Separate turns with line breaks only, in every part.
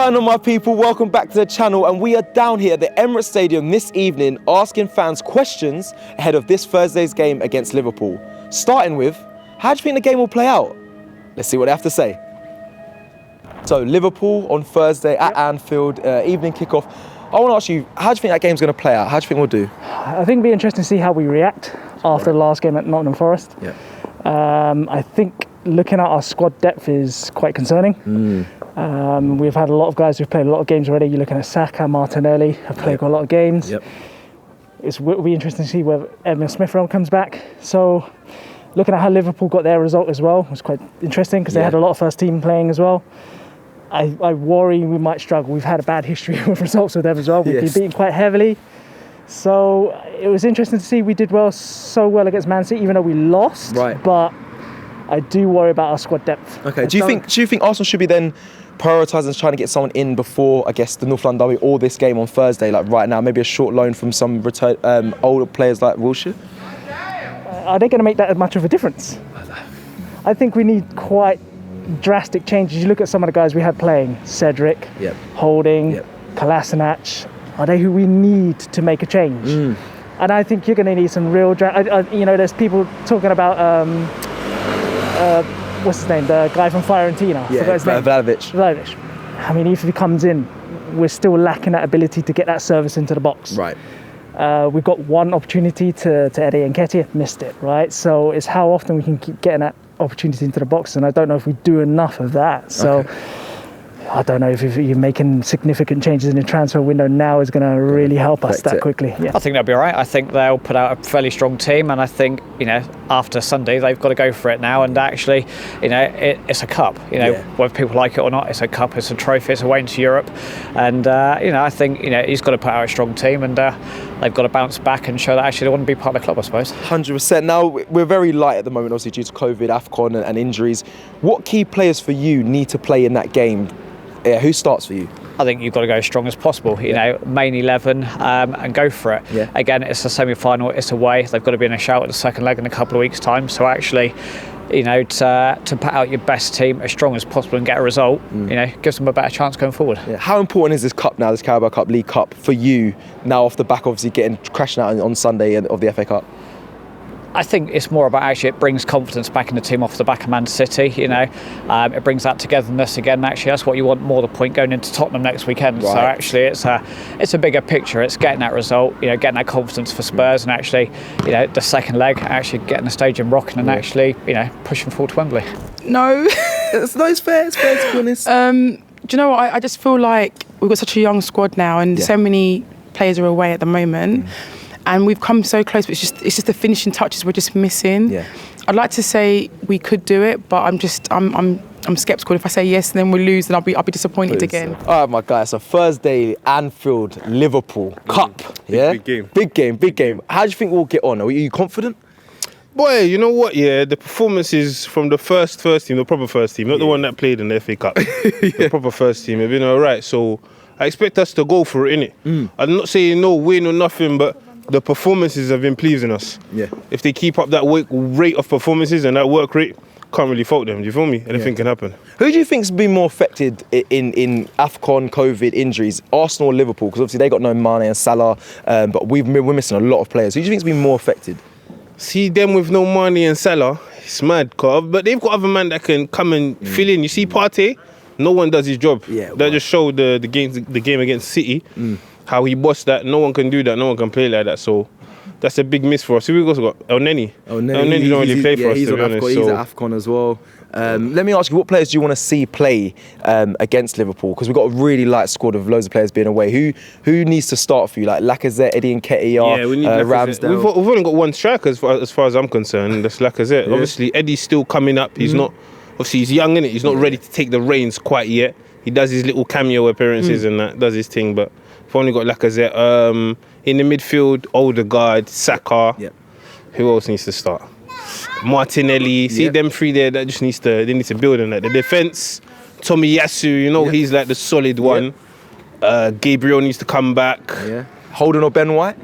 going on, my people? Welcome back to the channel, and we are down here at the Emirates Stadium this evening asking fans questions ahead of this Thursday's game against Liverpool. Starting with, how do you think the game will play out? Let's see what they have to say. So, Liverpool on Thursday at Anfield, evening kickoff. I want to ask you, how do you think that game's going to play out? How do you think we'll do?
I think it'll be interesting to see how we react after the last game at Nottingham Forest.
Yeah.
I think looking at our squad depth is quite concerning. We've had a lot of guys who've played a lot of games already. You're looking at Saka, Martinelli, have played a lot of games. It'll be interesting to see whether Edmund Smith-Rowe comes back. So, looking at how Liverpool got their result as well was quite interesting because they had a lot of first team playing as well. I worry we might struggle. We've had a bad history with results with them as well. We've been beaten quite heavily. So it was interesting to see we did so well against Man City, even though we lost.
Right.
But I do worry about our squad depth.
Okay. Do you think Arsenal should be then prioritising trying to get someone in before, I guess, the North London derby or this game on Thursday, like right now? Maybe a short loan from some older players like Wilshere?
Are they going to make that much of a difference? I think we need quite drastic changes. You look at some of the guys we had playing, Cedric, Holding, Kolasinac. Are they who we need to make a change? And I think you're going to need some real... there's people talking about... what's his name? The guy from Fiorentina.
Yeah,
Vlahovic. I mean, if he comes in, we're still lacking that ability to get that service into the box.
Right.
We've got one opportunity to Eddie Nketiah, missed it, right? So it's how often we can keep getting that opportunity into the box, and I don't know if we do enough of that. So I don't know if you're making significant changes in the transfer window now is going to really help us that quickly. Yeah.
I think they'll be all right. I think they'll put out a fairly strong team, and I think, after Sunday, they've got to go for it now. And actually, it's a cup. Whether people like it or not, it's a cup, it's a trophy, it's a way into Europe. And, I think, he's got to put out a strong team, and they've got to bounce back and show that actually they want to be part of the club, I suppose. 100%.
Now, we're very light at the moment, obviously, due to COVID, AFCON and injuries. What key players for you need to play in that game? Yeah, who starts for you?
I think you've got to go as strong as possible, main 11 and go for it. Yeah. Again, it's a semi-final, it's away. They've got to be in a shout at the second leg in a couple of weeks' time. So actually, to put out your best team as strong as possible and get a result, gives them a better chance going forward. Yeah.
How important is this cup now, this Carabao Cup, League Cup, for you now off the back, obviously, crashing out on Sunday of the FA Cup?
I think it's more about actually it brings confidence back in the team off the back of Man City. It brings that togetherness again. Actually, that's what you want more the point going into Tottenham next weekend. Right. So actually, it's a bigger picture. It's getting that result, getting that confidence for Spurs, and actually, the second leg, actually getting the stadium rocking and actually, pushing forward to Wembley.
No,
it's fair. It's fair to be honest.
Do you know what? I just feel like we've got such a young squad now, and so many players are away at the moment. And we've come so close, but it's just the finishing touches we're just missing. Yeah. I'd like to say we could do it, but I'm sceptical. If I say yes and then we lose, then I'll be disappointed again.
All right, my guys. So Thursday, Anfield, Liverpool Cup.
Big game.
Big game. How do you think we'll get on? Are you confident?
Boy, you know what? Yeah, the performances from the first team, the proper first team, not the one that played in the FA Cup. The proper first team have been all right. So I expect us to go for it, innit? I'm not saying no win or nothing, but the performances have been pleasing us. Yeah. If they keep up that rate of performances and that work rate, can't really fault them. Do you feel me? Anything can happen.
Who do you think's been more affected in AFCON, COVID, injuries? Arsenal or Liverpool? Because obviously they got no Mane and Salah, but we're missing a lot of players. Who do you think's been more affected?
See them with no Mane and Salah, it's mad, but they've got other men that can come and fill in. You see Partey, no one does his job. Yeah, that just showed the game against City. How he bossed that. No one can do that. No one can play like that. So that's a big miss for us. We've also got El Neni. El Neni don't really play for us, to be honest.
He's at AFCON as well. Let me ask you, what players do you want to see play against Liverpool? Because we've got a really light squad of loads of players being away. Who needs to start for you? Like Lacazette, Eddie Nketiah,
we need
Ramsdale.
We've only got one striker as far as I'm concerned. That's Lacazette. Obviously, Eddie's still coming up. He's not... Obviously, he's young, innit? He's not ready to take the reins quite yet. He does his little cameo appearances and that, does his thing, but... We've only got Lacazette. In the midfield, Odegaard, Saka. Yep. Who else needs to start? Martinelli. See them three there. That just they need to build on that. The defense, Tomiyasu. He's like the solid one. Gabriel needs to come back.
Yeah. Holding or Ben White?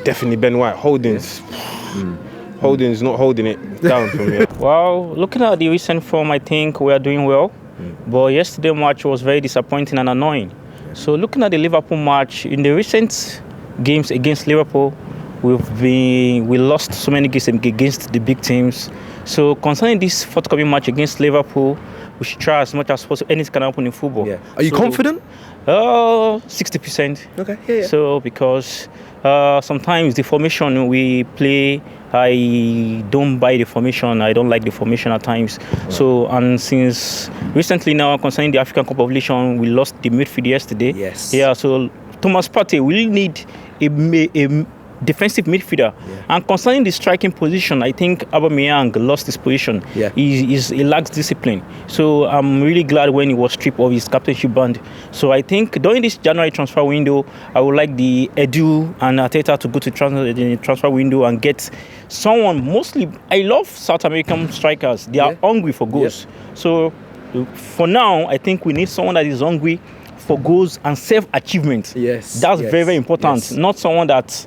Definitely Ben White. Holding's not holding it down from here.
Well, looking at the recent form, I think we are doing well. But yesterday match was very disappointing and annoying. So looking at the Liverpool match, in the recent games against Liverpool, we lost so many games against the big teams. So concerning this forthcoming match against Liverpool, we should try as much as possible. Anything can happen in football.
Yeah. Are you confident?
60%.
Okay. Yeah.
So because sometimes the formation we play, I don't buy the formation. I don't like the formation at times. Right. So, and since recently now, concerning the African Cup of Nations, we lost the midfield yesterday.
Yes.
Yeah. So Thomas Partey will need a defensive midfielder. Yeah. And concerning the striking position, I think Aubameyang lost his position.
Yeah.
He lacks discipline. So I'm really glad when he was stripped of his captainship band. So I think during this January transfer window, I would like the Edu and Arteta to go to the transfer window and get someone. Mostly, I love South American strikers. They are hungry for goals. Yeah. So for now, I think we need someone that is hungry for goals and self-achievement.
Yes.
That's very, very important. Yes. Not someone that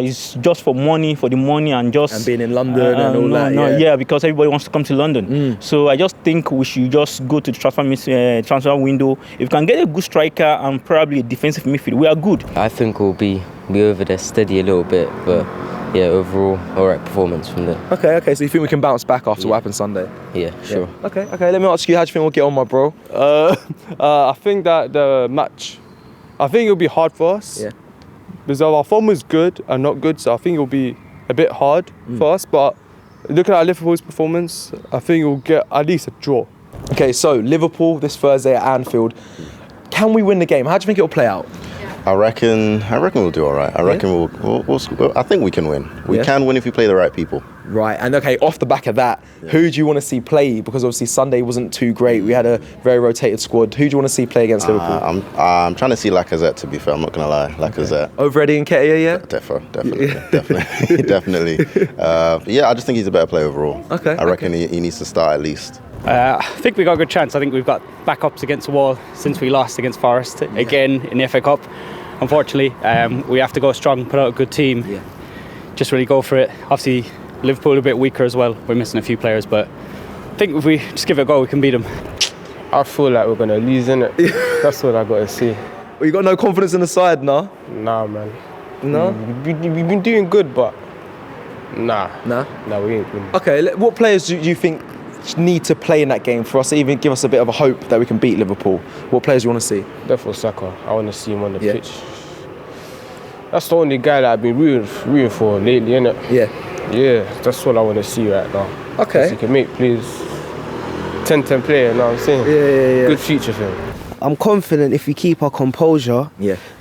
is just for the money and just...
And being in London and all that.
Yeah, because everybody wants to come to London. So I just think we should just go to the transfer window. If we can get a good striker and probably a defensive midfield, we are good.
I think we'll be over there steady a little bit, but yeah, overall, all right performance from there.
Okay. So you think we can bounce back after what happened Sunday?
Yeah, sure.
Yeah. Okay. Let me ask you, how do you think we'll get on, my bro?
I think that the match, I think it'll be hard for us.
Yeah.
Because our form is good and not good, so I think it'll be a bit hard for us. But looking at Liverpool's performance, I think we'll get at least a draw.
Okay, so Liverpool this Thursday at Anfield. Can we win the game? How do you think it'll play out?
I reckon we'll do all right. I reckon we'll I think we can win. We can win if we play the right people.
Right, and okay, off the back of that, who do you want to see play? Because obviously Sunday wasn't too great. We had a very rotated squad. Who do you want to see play against Liverpool?
I'm trying to see Lacazette, to be fair. I'm not going to lie. Lacazette.
Over Eddie Nketiah, yeah?
Definitely. Yeah, I just think he's a better player overall.
Okay.
I reckon he needs to start at least.
I think we got a good chance. I think we've got backups against the wall since we lost against Forest again in the FA Cup. Unfortunately, we have to go strong, put out a good team.
Yeah.
Just really go for it. Obviously, Liverpool are a bit weaker as well. We're missing a few players, but I think if we just give it a go, we can beat them.
I feel like we're going to lose, innit? That's what I got to see.
Well, you got no confidence in the side, nah?
Nah, man.
No?
We've been doing good, but nah, we ain't been.
Okay, what players do you think need to play in that game for us to even give us a bit of a hope that we can beat Liverpool? What players do you want to see?
Therefore, Saka. I want to see him on the pitch. That's the only guy that I've been rooting for lately, innit? Yeah, that's what I want to see right now.
Okay.
He can make plays. 10-10 player, you know what I'm saying?
Yeah.
Good future for him.
I'm confident if we keep our composure,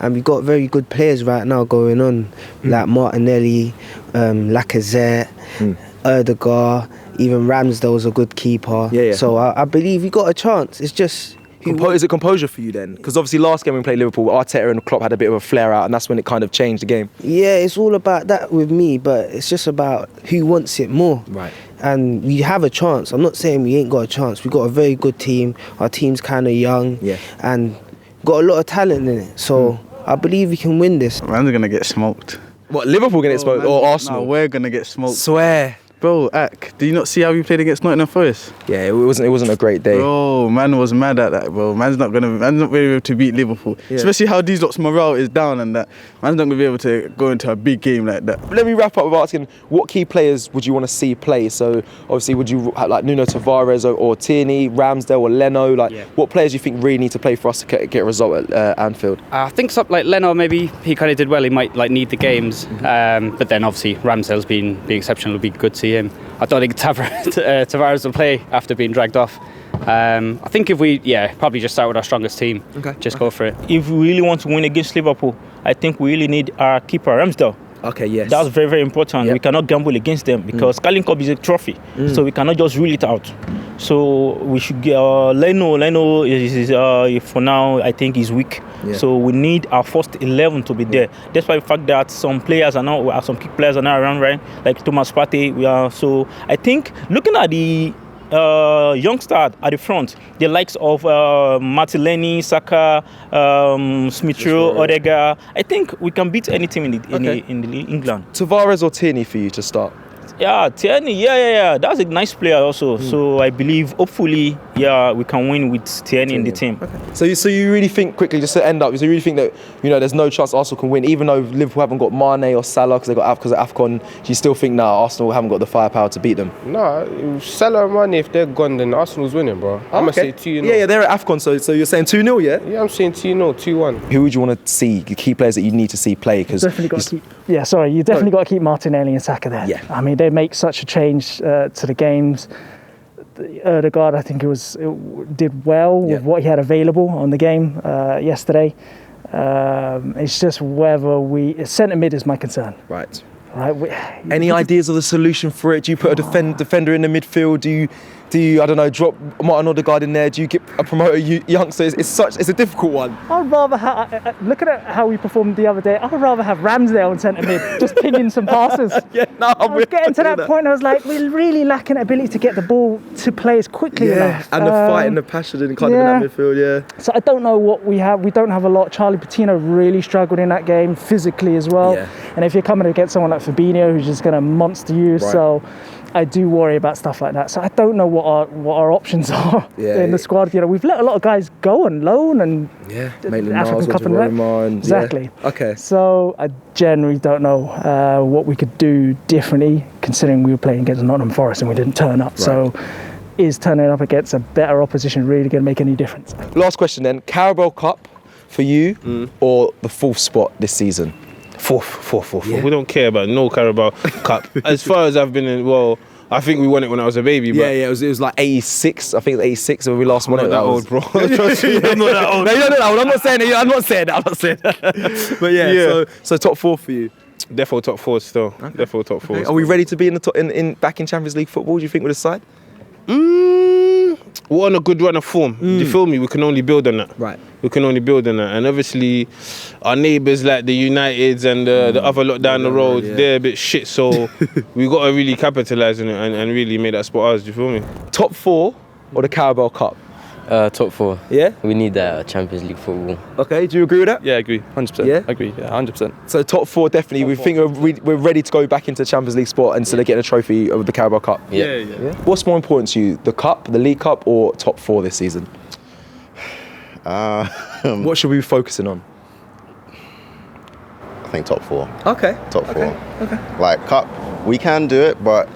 and we've got very good players right now going on, like Martinelli, Lacazette, Erdegaard, even Ramsdale's a good keeper. So I believe we got a chance. It's just...
Is it composure for you then? Because obviously last game we played Liverpool, Arteta and Klopp had a bit of a flare out, and that's when it kind of changed the game.
Yeah, it's all about that with me, but it's just about who wants it more.
Right.
And we have a chance. I'm not saying we ain't got a chance. We've got a very good team. Our team's kind of young, and got a lot of talent in it. So I believe we can win this.
Man's going to get smoked.
What, Liverpool going to get smoked or Arsenal?
No, we're going to get smoked.
Swear.
Bro, do you not see how we played against Nottingham Forest?
Yeah, it wasn't a great day.
Bro, man was mad at that, bro. Man's not really able to beat Liverpool. Especially how these lot's morale is down and that. Man's not gonna be able to go into a big game like that.
Let me wrap up with asking, what key players would you want to see play? So obviously, would you like Nuno Tavares or Tierney, Ramsdale or Leno? What players do you think really need to play for us to get a result at Anfield?
I think something like Leno, maybe he kind of did well. He might need the games, but then obviously Ramsdale's been exceptional. It'll be good to see him. I don't think Tavares will play after being dragged off. I think if we, probably just start with our strongest team. Just go for it.
If we really want to win against Liverpool, I think we really need our keeper, Ramsdale.
Okay, yes.
That's very, very important. We cannot gamble against them because Carling Cup is a trophy. So we cannot just rule it out. So we should get Leno. Leno is for now, I think, is weak. So we need our first 11 to be there. Despite the fact that some key players are not around, right? Like Thomas Partey. So I think looking at the youngster at the front, the likes of Martinelli, Saka, Smith Rowe, Odegaard, I think we can beat any team in England.
Tavares or Tierney for you to start?
Yeah, Tierney, yeah. That's a nice player also. So I believe, hopefully, we can win with Tierney in the team.
Okay. So you really think, quickly, just to end up, so you really think that, you know, there's no chance Arsenal can win, even though Liverpool haven't got Mane or Salah because of AFCON, do you still think, Arsenal haven't got the firepower to beat them?
Nah, Salah and Mane, if they're gone, then Arsenal's winning, bro. I'm going to say 2-0.
Yeah, they're at AFCON, so you're saying 2-0, yeah?
Yeah, I'm saying 2-0, 2-1.
Who would you want to see, the key players that you need to see play?
You definitely got to keep Martinelli and Saka there.
Yeah.
I mean, they make such a change to the games. Odegaard, I think did well with what he had available on the game yesterday. It's just whether centre mid is my concern.
Right.
Any
ideas of the solution for it? Do you put a defender in the midfield? Do you I don't know, drop Martin Odegaard in there? Do you promote a youngster? It's a difficult one.
I'd rather looking at how we performed the other day, I would rather have Ramsdale on centre mid, just pinging some passes. I was getting to that point. I was like, we're really lacking ability to get the ball to players quickly enough.
And the fight and the passion and kind of in that midfield,
So I don't know what we have. We don't have a lot. Charlie Patino really struggled in that game physically as well. Yeah. And if you're coming against someone like Fabinho, who's just going to monster you, so I do worry about stuff like that. So I don't know what our options are in the squad. You know, we've let a lot of guys go on loan and African Cup and exactly.
Okay.
So I generally don't know what we could do differently, considering we were playing against Nottingham Forest and we didn't turn up. Right. So is turning up against a better opposition really going to make any difference?
Last question then: Carabao Cup for you or the 4th spot this season?
Fourth. Yeah. We don't care about no Carabao Cup. As far as I've been in, I think we won it when I was a baby. But
it was like 86. I think it was 86 when we last won it.
I'm not that old, bro.
Trust me, I'm not that old. No, you're not that old. I'm not saying that. But so top 4 for you.
Definitely top 4 still. Okay. Definitely top 4.
Okay. Are we ready to be in the top, back in Champions League football? Do you think with the side?
We're on a good run of form. Do you feel me? We can only build on that.
Right.
We can only build on that. And obviously, our neighbours like the Uniteds and the other lot down the road, they're a bit shit. So we got to really capitalise on it and really make that spot ours. Do you feel me?
Top 4 or the Carabao Cup?
Top 4.
Yeah?
We need that Champions League football.
Okay, do you agree with that?
Yeah, I agree. 100%.
Yeah?
I agree, 100%.
So top 4, definitely. We think we're ready to go back into the Champions League spot instead of getting a trophy of the Carabao Cup.
Yeah.
What's more important to you, the Cup, the League Cup, or top 4 this season? What should we be focusing on?
I think top 4.
Okay.
Top 4. Okay. Like Cup, we can do it, but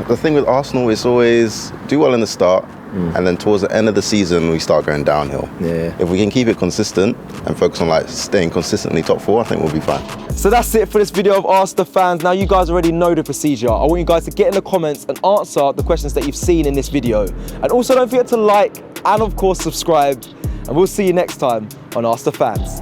the thing with Arsenal is always do well in the start, and then towards the end of the season we start going downhill.
Yeah.
If we can keep it consistent and focus on staying consistently top 4, I think we'll be fine.
So that's it for this video of Ask the Fans. Now you guys already know the procedure. I want you guys to get in the comments and answer the questions that you've seen in this video. And also don't forget to like and of course subscribe. And we'll see you next time on Ask the Fans.